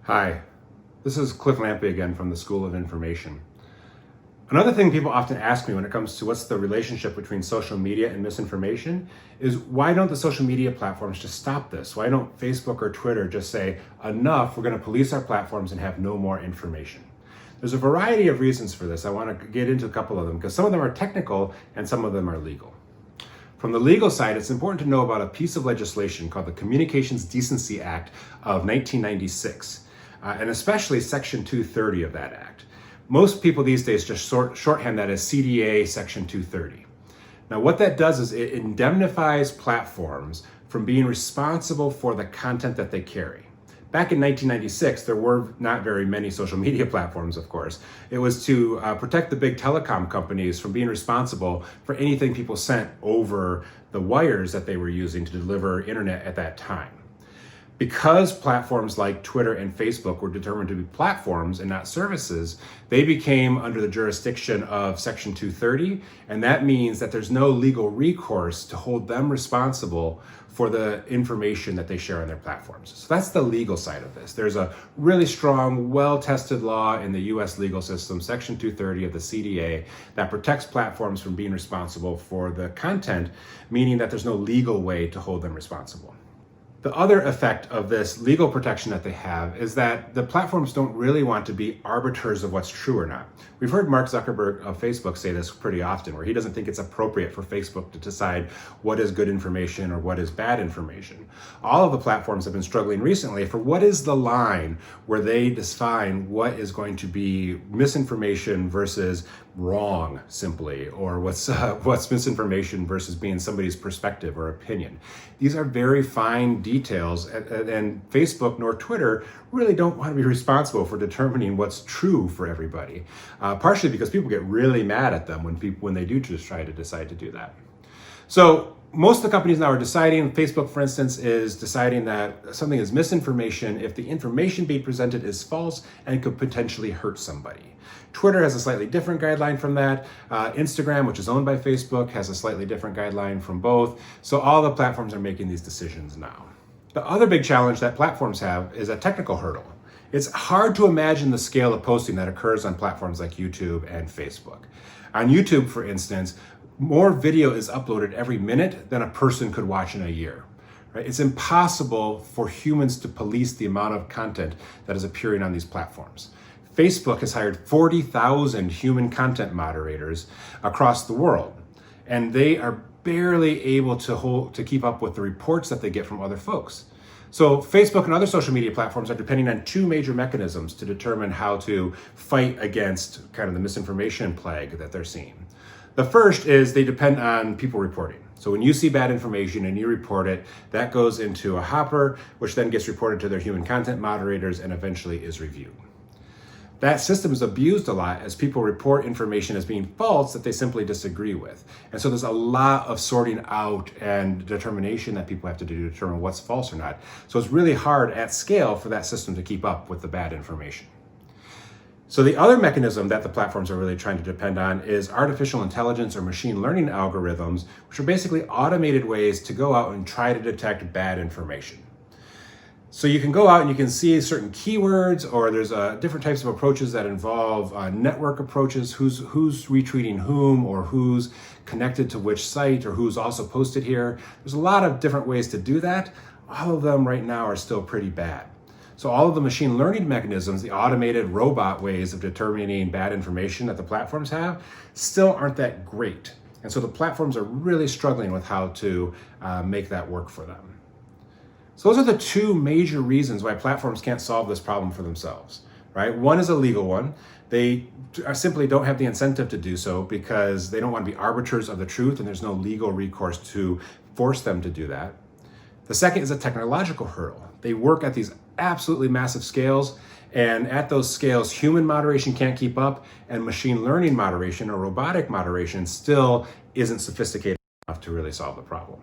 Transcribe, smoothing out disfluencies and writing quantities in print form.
Hi, this is Cliff Lampe again from the School of Information. Another thing people often ask me when it comes to what's the relationship between social media and misinformation is why don't the social media platforms just stop this? Why don't Facebook or Twitter just say, enough, we're going to police our platforms and have no more information? There's a variety of reasons for this. I want to get into a couple of them because some of them are technical and some of them are legal. From the legal side, it's important to know about a piece of legislation called the Communications Decency Act of 1996. And especially Section 230 of that act. Most people these days just shorthand that as CDA Section 230. Now what that does is it indemnifies platforms from being responsible for the content that they carry. Back in 1996, there were not very many social media platforms, of course. It was to protect the big telecom companies from being responsible for anything people sent over the wires that they were using to deliver internet at that time. Because platforms like Twitter and Facebook were determined to be platforms and not services, they became under the jurisdiction of Section 230, and that means that there's no legal recourse to hold them responsible for the information that they share on their platforms. So that's the legal side of this. There's a really strong, well-tested law in the US legal system, Section 230 of the CDA, that protects platforms from being responsible for the content, meaning that there's no legal way to hold them responsible. The other effect of this legal protection that they have is that the platforms don't really want to be arbiters of what's true or not. We've heard Mark Zuckerberg of Facebook say this pretty often, where he doesn't think it's appropriate for Facebook to decide what is good information or what is bad information. All of the platforms have been struggling recently for what is the line where they define what is going to be misinformation versus wrong, simply, or what's misinformation versus being somebody's perspective or opinion. These are very fine details, and Facebook nor Twitter really don't want to be responsible for determining what's true for everybody. Partially because people get really mad at them when they do just try to decide to do that. So most of the companies now are deciding, Facebook for instance is deciding that something is misinformation if the information being presented is false and could potentially hurt somebody. Twitter has a slightly different guideline from that. Instagram, which is owned by Facebook, has a slightly different guideline from both. So all the platforms are making these decisions now. The other big challenge that platforms have is a technical hurdle. It's hard to imagine the scale of posting that occurs on platforms like YouTube and Facebook. On YouTube, for instance, more video is uploaded every minute than a person could watch in a year. Right? It's impossible for humans to police the amount of content that is appearing on these platforms. Facebook has hired 40,000 human content moderators across the world, and they are barely able to keep up with the reports that they get from other folks. So Facebook and other social media platforms are depending on two major mechanisms to determine how to fight against kind of the misinformation plague that they're seeing. The first is they depend on people reporting. So when you see bad information and you report it, that goes into a hopper, which then gets reported to their human content moderators and eventually is reviewed. That system is abused a lot as people report information as being false that they simply disagree with. And so there's a lot of sorting out and determination that people have to do to determine what's false or not. So it's really hard at scale for that system to keep up with the bad information. So the other mechanism that the platforms are really trying to depend on is artificial intelligence or machine learning algorithms, which are basically automated ways to go out and try to detect bad information. So you can go out and you can see certain keywords, or there's different types of approaches that involve network approaches, who's retweeting whom, or who's connected to which site, or who's also posted here. There's a lot of different ways to do that. All of them right now are still pretty bad. So all of the machine learning mechanisms, the automated robot ways of determining bad information that the platforms have, still aren't that great. And so the platforms are really struggling with how to make that work for them. So those are the two major reasons why platforms can't solve this problem for themselves, right? One is a legal one. They simply don't have the incentive to do so because they don't want to be arbiters of the truth, and there's no legal recourse to force them to do that. The second is a technological hurdle. They work at these absolutely massive scales, and at those scales, human moderation can't keep up, and machine learning moderation or robotic moderation still isn't sophisticated enough to really solve the problem.